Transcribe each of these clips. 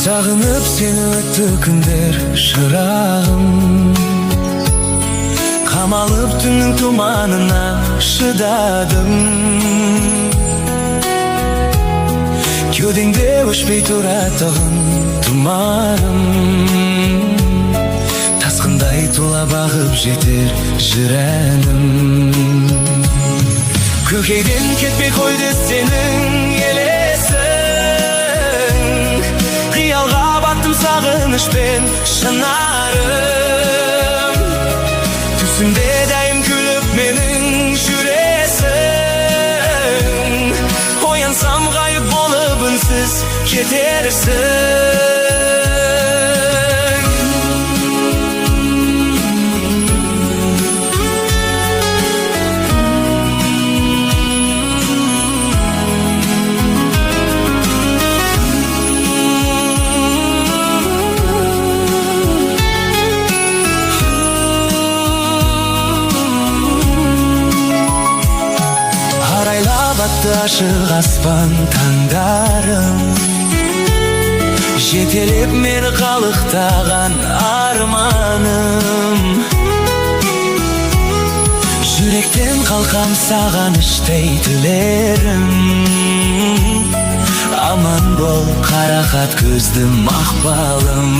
Sağınıp seni öttü günler şırağım. Kamalıp tünün tumanına şıdadım. Köyдеңде өшпей тұратығын тұмарым. Тасқындай тула бағып жетер жүрәнім. Көкейден кетпей қойды сенің елесің. Қиялға баттым сағынышпен шынарым. Түсімде дәйім күліп менің жүресің. Оянсам ғайып болып үнсіз кетерсің. Батты ашық аспан таңдарым. Жетелеп мені қалықтаған арманым. Жүректен қалқам саған іштей тілерім. Аман бол қарақат көзді мақпалым.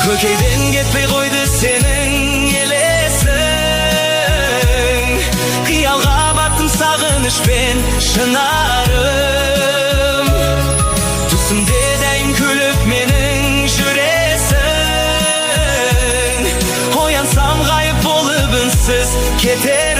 Көкейден кетпей қойды сенің елесің. Қиялға сағынышпен шынарым. Түсімде дәйім күліп менің жүресің. Оянсам ғайып болып үнсіз кетер.